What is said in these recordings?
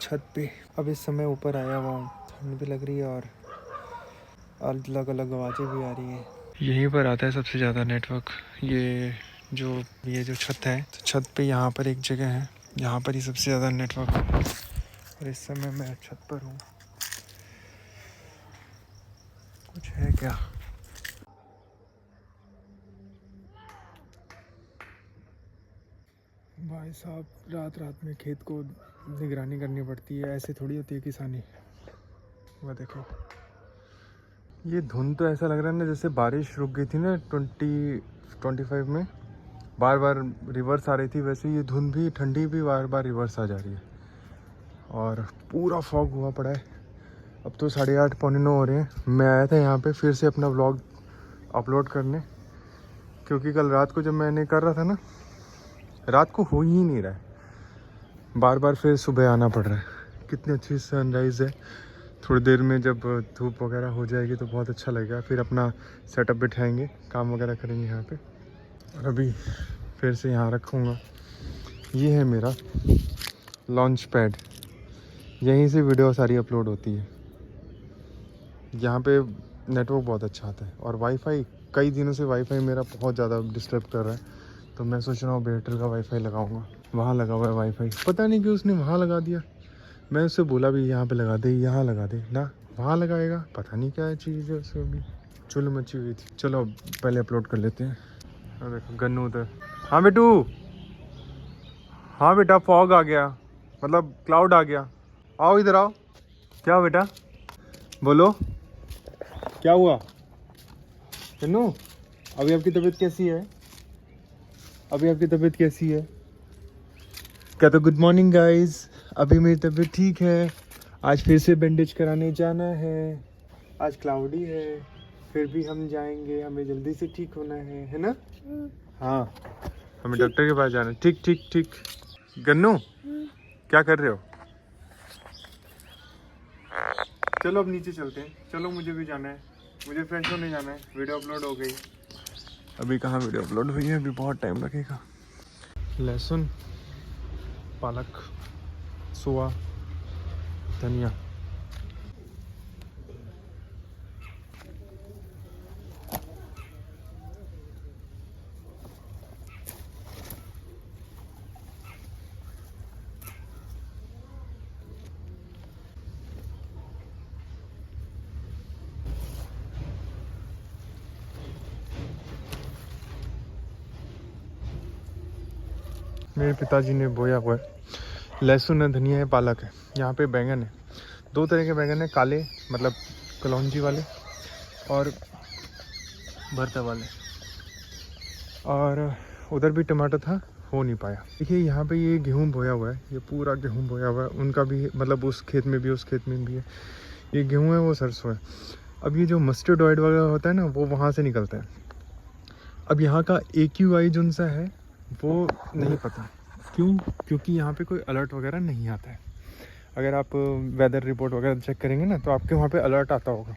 छत पे। अब इस समय ऊपर आया हुआ हूँ, ठंड भी लग रही है और अलग अलग आवाज़ें भी आ रही हैं। यहीं पर आता है सबसे ज़्यादा नेटवर्क। ये जो छत है, तो छत पे यहाँ पर एक जगह है, यहाँ पर ही सबसे ज़्यादा नेटवर्क है। और इस समय मैं छत पर हूँ। कुछ है क्या? भाई साहब, रात में खेत को निगरानी करनी पड़ती है, ऐसे थोड़ी होती है किसानी। वह देखो, ये धुंध तो ऐसा लग रहा है ना जैसे बारिश रुक गई थी ना 2025 में, बार बार रिवर्स आ रही थी, वैसे ये धुंध भी, ठंडी भी बार बार रिवर्स आ जा रही है। और पूरा फॉग हुआ पड़ा है। अब तो 8:30 पौने 9 हो रहे हैं। मैं आया था यहाँ पे फिर से अपना व्लॉग अपलोड करने, क्योंकि कल रात को जब मैंने कर रहा था ना, रात को हो ही नहीं रहा है, बार बार फिर सुबह आना पड़ रहा है। कितनी अच्छी सनराइज़ है। थोड़ी देर में जब धूप वगैरह हो जाएगी तो बहुत अच्छा लगेगा। फिर अपना सेटअप बिठाएंगे, काम वगैरह करेंगे यहाँ पे। और अभी फिर से यहाँ रखूँगा। ये है मेरा लॉन्च पैड, यहीं से वीडियो सारी अपलोड होती है। यहाँ पे नेटवर्क बहुत अच्छा आता है और वाईफाई, कई दिनों से वाईफाई मेरा बहुत ज़्यादा डिस्टर्ब कर रहा है, तो मैं सोच रहा हूँ एयरटेल का वाईफाई लगाऊंगा। वहाँ लगा हुआ है वाईफाई, पता नहीं क्यों उसने वहाँ लगा दिया। मैं उससे बोला भी यहाँ पे लगा दे, यहाँ लगा दे ना, वहाँ लगाएगा। पता नहीं क्या चीज़ है उसमें भी, चुल मची हुई थी। चलो पहले अपलोड कर लेते हैं। हाँ देखो गन्नू उधर। हाँ बेटू, हाँ बेटा, फॉग आ गया, मतलब क्लाउड आ गया। आओ इधर आओ। क्या बेटा, बोलो क्या हुआ? गन्नू, अभी आपकी तबीयत कैसी है? अभी आपकी तबीयत कैसी है? क्या तो गुड मॉर्निंग गाइस, अभी मेरी तबीयत ठीक है। आज फिर से बैंडेज कराने जाना है। आज क्लाउडी है, फिर भी हम जाएंगे, हमें जल्दी से ठीक होना है ना? हाँ, हमें डॉक्टर के पास जाना है। ठीक ठीक ठीक। गन्नू, क्या कर रहे हो? चलो अब नीचे चलते हैं। चलो, मुझे भी जाना है, मुझे फ्रेंड्स होने जाना है। वीडियो अपलोड हो गई। अभी कहाँ वीडियो अपलोड हुई है, अभी बहुत टाइम लगेगा। लहसुन, पालक, सोया, धनिया। मेरे पिताजी ने बोया हुआ है। लहसुन है, धनिया है, पालक है। यहाँ पे बैंगन है, 2 तरह के बैंगन है, काले मतलब कलौंजी वाले और भरता वाले। और उधर भी टमाटर था, हो नहीं पाया। देखिए यहाँ पे ये गेहूँ बोया हुआ है, ये पूरा गेहूँ बोया हुआ है। उनका भी मतलब उस खेत में भी, उस खेत में भी है। ये गेहूँ है, वो सरसों है। अब ये जो मस्टर्ड ऑयल वगैरह होता है ना, वो वहाँ से निकलता है। अब यहाँ का AQI जो सा है वो नहीं पता क्यों, क्योंकि यहाँ पे कोई अलर्ट वगैरह नहीं आता है। अगर आप वेदर रिपोर्ट वगैरह चेक करेंगे ना, तो आपके वहाँ पे अलर्ट आता होगा।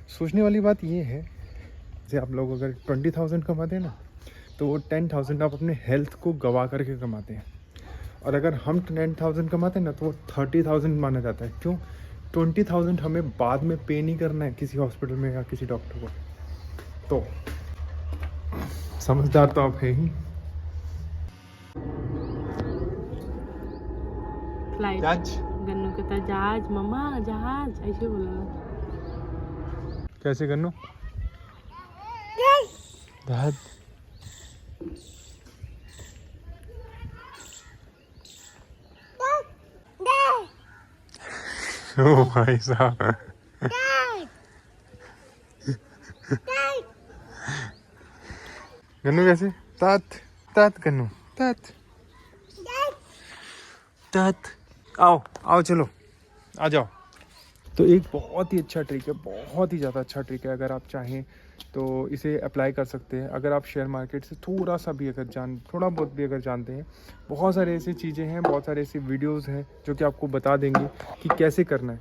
सोचने वाली बात ये है, जैसे आप लोग अगर 20,000 कमाते हैं ना, तो वो 10,000 आप अपने हेल्थ को गवा करके कमाते हैं। और अगर हम 10,000 कमाते हैं ना, तो वो 30,000 माना जाता है। क्यों? 20,000 हमें बाद में पे नहीं करना है किसी हॉस्पिटल में या किसी डॉक्टर को। तो समझदार तो आप है ही। फ्लाइट, जहाज, गन्नू कहता जहाज, मम्मा जहाज, ऐसे बोला। कैसे गन्नू? जहाज। ओ भाई साहब, गन्नू कैसे? तात तात गन्नू, तात तात। आओ आओ, चलो आ जाओ। तो एक बहुत ही अच्छा ट्रिक है, बहुत ही ज़्यादा अच्छा ट्रिक है। अगर आप चाहें तो इसे अप्लाई कर सकते हैं। अगर आप शेयर मार्केट से थोड़ा सा भी अगर थोड़ा बहुत भी अगर जानते हैं, बहुत सारे ऐसी चीज़ें हैं, बहुत सारे ऐसी वीडियोस हैं जो कि आपको बता देंगे कि कैसे करना है।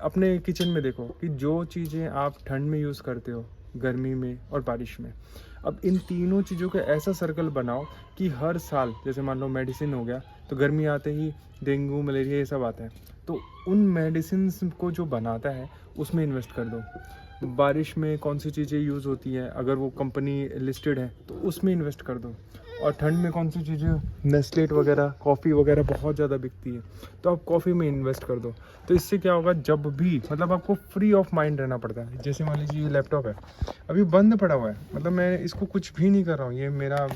अपने किचन में देखो कि जो चीज़ें आप ठंड में यूज़ करते हो, गर्मी में और बारिश में, अब इन तीनों चीज़ों का ऐसा सर्कल बनाओ कि हर साल, जैसे मान लो मेडिसिन हो गया, तो गर्मी आते ही डेंगू मलेरिया ये सब आता है, तो उन मेडिसिन को जो बनाता है उसमें इन्वेस्ट कर दो। बारिश में कौन सी चीज़ें यूज़ होती हैं, अगर वो कंपनी लिस्टेड है तो उसमें इन्वेस्ट कर दो। और ठंड में कौन सी चीज़ें, नेस्लेट वगैरह, कॉफ़ी वगैरह बहुत ज़्यादा बिकती है, तो आप कॉफ़ी में इन्वेस्ट कर दो। तो इससे क्या होगा, जब भी मतलब आपको फ्री ऑफ माइंड रहना पड़ता है। जैसे मान लीजिए ये लैपटॉप है, अभी बंद पड़ा हुआ है, मतलब मैं इसको कुछ भी नहीं कर रहा हूँ, ये मेरा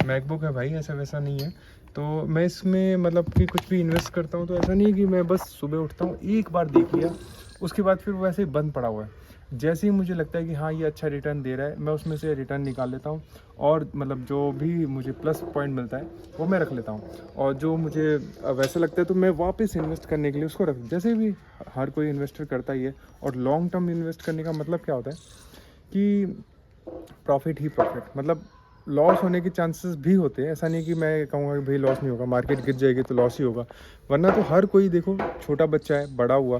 मैकबुक है भाई, ऐसा वैसा नहीं है। तो मैं इसमें मतलब कि कुछ भी इन्वेस्ट करता हूँ तो ऐसा नहीं है कि मैं बस सुबह उठता हूँ, एक बार देख लिया, उसके बाद फिर वैसे ही बंद पड़ा हुआ है। जैसे ही मुझे लगता है कि हाँ ये अच्छा रिटर्न दे रहा है, मैं उसमें से रिटर्न निकाल लेता हूँ, और मतलब जो भी मुझे प्लस पॉइंट मिलता है वो मैं रख लेता हूँ, और जो मुझे वैसे लगता है तो मैं वापस इन्वेस्ट करने के लिए उसको रख, जैसे भी हर कोई इन्वेस्टर करता ही है। और लॉन्ग टर्म इन्वेस्ट करने का मतलब क्या होता है कि प्रॉफिट ही प्रॉफिट, मतलब लॉस होने के चांसेस भी होते हैं, ऐसा नहीं कि मैं कहूँगा कि भाई लॉस नहीं होगा, मार्केट गिर जाएगी तो लॉस ही होगा, वरना तो हर कोई देखो, छोटा बच्चा है, बड़ा हुआ,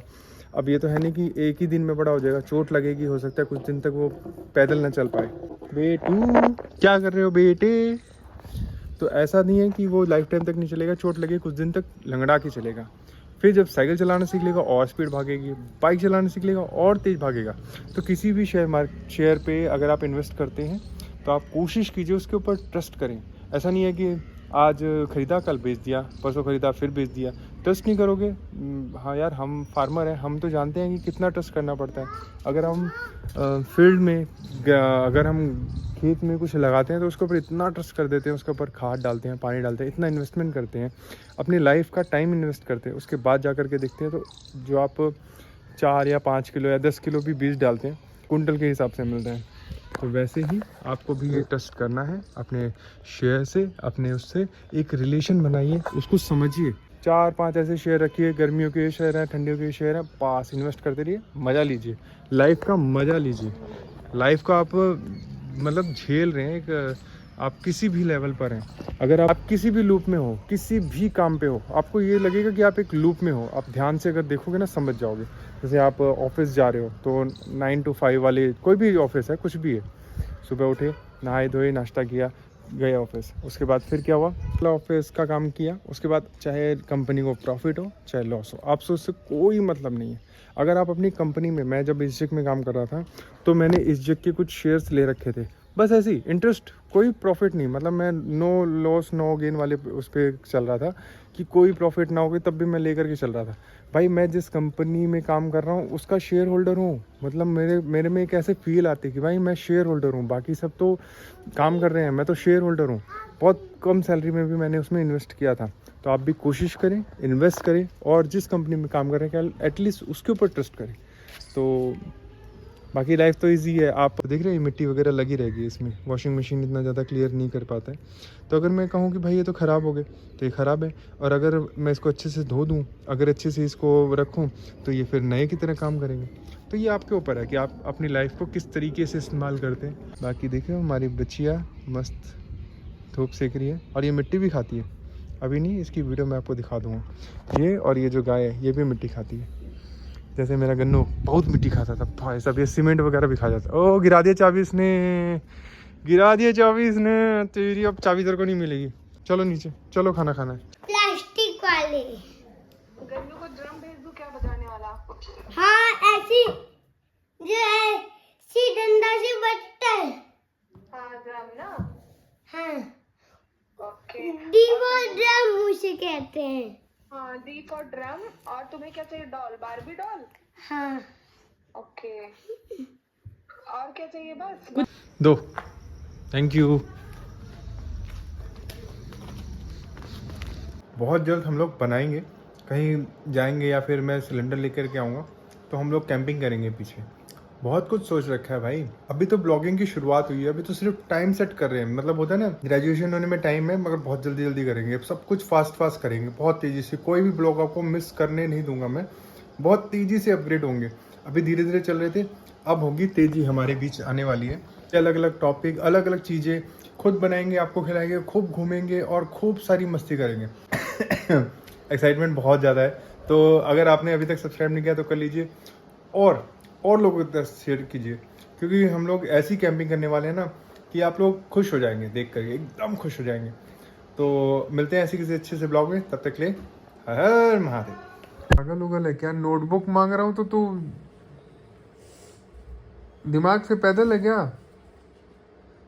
अब ये तो है नहीं कि एक ही दिन में बड़ा हो जाएगा, चोट लगेगी, हो सकता है कुछ दिन तक वो पैदल ना चल पाए। बेटू क्या कर रहे हो बेटे? तो ऐसा नहीं है कि वो लाइफ टाइम तक नहीं चलेगा, चोट लगे कुछ दिन तक लंगड़ा के चलेगा, फिर जब साइकिल चलाना सीख लेगा और स्पीड भागेगी, बाइक चलाना सीख लेगा और तेज़ भागेगा। तो किसी भी शेयर पे अगर आप इन्वेस्ट करते हैं तो आप कोशिश कीजिए उसके ऊपर ट्रस्ट करें। ऐसा नहीं है कि आज ख़रीदा कल बेच दिया, परसों ख़रीदा फिर बेच दिया, ट्रस्ट नहीं करोगे। हाँ यार, हम फार्मर हैं, हम तो जानते हैं कि कितना ट्रस्ट करना पड़ता है। अगर हम फील्ड में, अगर हम खेत में कुछ लगाते हैं तो उसके ऊपर इतना ट्रस्ट कर देते हैं, उसके ऊपर खाद डालते हैं, पानी डालते हैं, इतना इन्वेस्टमेंट करते हैं, अपनी लाइफ का टाइम इन्वेस्ट करते हैं, उसके बाद जा कर के देखते हैं तो जो आप 4 या 5 किलो या 10 किलो भी बीज डालते हैं, कुंटल के हिसाब से मिलते हैं। तो वैसे ही आपको भी ये ट्रस्ट करना है अपने शेयर से, अपने उससे एक रिलेशन बनाइए, उसको समझिए। 4-5 ऐसे शेयर रखिए, गर्मियों के शेयर हैं, ठंडियों के शेयर हैं, पास इन्वेस्ट करते रहिए, मज़ा लीजिए, लाइफ का मज़ा लीजिए। लाइफ का आप मतलब झेल रहे हैं, एक आप किसी भी लेवल पर हैं, अगर आप किसी भी लूप में हो, किसी भी काम पे हो, आपको ये लगेगा कि आप एक लूप में हो। आप ध्यान से अगर देखोगे ना समझ जाओगे। जैसे आप ऑफिस जा रहे हो तो 9 to 5 वाले, कोई भी ऑफिस है, कुछ भी है, सुबह उठे, नहाए धोए, नाश्ता किया, गए ऑफिस, उसके बाद फिर क्या हुआ, ऑफिस का काम किया, उसके बाद चाहे कंपनी को प्रॉफिट हो चाहे लॉस हो, आपसे उससे कोई मतलब नहीं है। अगर आप अपनी कंपनी में, मैं जब इज्जक में काम कर रहा था तो मैंने इज्जक के कुछ शेयर्स ले रखे थे, बस ऐसे ही इंटरेस्ट, कोई प्रॉफिट नहीं, मतलब मैं नो लॉस नो गेन वाले उस पर चल रहा था कि कोई प्रॉफिट ना होगी, तब भी मैं लेकर के चल रहा था। भाई मैं जिस कंपनी में काम कर रहा हूँ उसका शेयर होल्डर हूँ, मतलब मेरे में एक ऐसे फील आती है कि भाई मैं शेयर होल्डर हूँ, बाकी सब तो काम कर रहे हैं, मैं तो शेयर होल्डर हूँ। बहुत कम सैलरी में भी मैंने उसमें इन्वेस्ट किया था। तो आप भी कोशिश करें, इन्वेस्ट करें, और जिस कंपनी में काम कर रहे हैं एटलीस्ट उसके ऊपर ट्रस्ट करें। तो बाकी लाइफ तो इजी है। आप देख रहे हैं मिट्टी वगैरह लगी रहेगी इसमें, वॉशिंग मशीन इतना ज़्यादा क्लियर नहीं कर पाता है। तो अगर मैं कहूँ कि भाई ये तो ख़राब हो गए तो ये ख़राब है, और अगर मैं इसको अच्छे से धो दूँ, अगर अच्छे से इसको रखूँ तो ये फिर नए की तरह काम करेंगे। तो ये आपके ऊपर है कि आप अपनी लाइफ को किस तरीके से इस्तेमाल करते हैं। बाकी देखिए हमारी बच्चियाँ मस्त धूप सेक रही है, और ये मिट्टी भी खाती है। अभी नहीं, इसकी वीडियो मैं आपको दिखा दूँगा। ये और ये जो गाय है ये भी मिट्टी खाती है। जैसे मेरा गन्नू बहुत मिट्टी खाता था भाई साहब, ये सीमेंट वगैरह भी खा जाता। ओ गिरा दिया चाबी इसने, गिरा दिया चाबी इसने, तेरी अब चाबी तेरे को नहीं मिलेगी। चलो नीचे चलो, खाना खाना है। प्लास्टिक वाले गन्नू को ड्रम भेज दूं क्या बजाने वाला? हाँ, ऐसी जो ऐसी डंडा से बजता है। हाँ ड्रम ना। हाँ, ओके। डीवो ड्रम उसे कहते हैं। हाँ डी फॉर ड्रम। और तुम्हें क्या चाहिए? Doll, Barbie doll? हाँ, ओके। और क्या चाहिए? बस दो, थैंक यू। बहुत जल्द हम लोग बनाएंगे, कहीं जाएंगे या फिर मैं सिलेंडर लेकर के आऊँगा तो हम लोग कैंपिंग करेंगे पीछे। बहुत कुछ सोच रखा है भाई। अभी तो ब्लॉगिंग की शुरुआत हुई है, अभी तो सिर्फ टाइम सेट कर रहे हैं। मतलब होता है ना, ग्रेजुएशन होने में टाइम है, मगर बहुत जल्दी जल्दी करेंगे। अब सब कुछ फास्ट करेंगे, बहुत तेज़ी से। कोई भी ब्लॉग आपको मिस करने नहीं दूंगा मैं। बहुत तेज़ी से अपग्रेड होंगे। अभी धीरे धीरे चल रहे थे, अब होगी तेज़ी हमारे बीच आने वाली है। अलग अलग टॉपिक, अलग अलग चीज़ें खुद बनाएंगे, आपको खिलाएंगे, खूब घूमेंगे और खूब सारी मस्ती करेंगे। एक्साइटमेंट बहुत ज़्यादा है। तो अगर आपने अभी तक सब्सक्राइब नहीं किया तो कर लीजिए, और लोगों के साथ शेयर कीजिए, क्योंकि हम लोग ऐसी कैंपिंग करने वाले हैं ना कि आप लोग खुश हो जाएंगे देख कर, एकदम खुश हो जाएंगे। तो मिलते हैं ऐसे किसी अच्छे से ब्लॉग में, तब तक ले हर हर महादेव। पागल उगल है क्या, नोटबुक मांग रहा हूँ तो तू दिमाग से पैदल है क्या?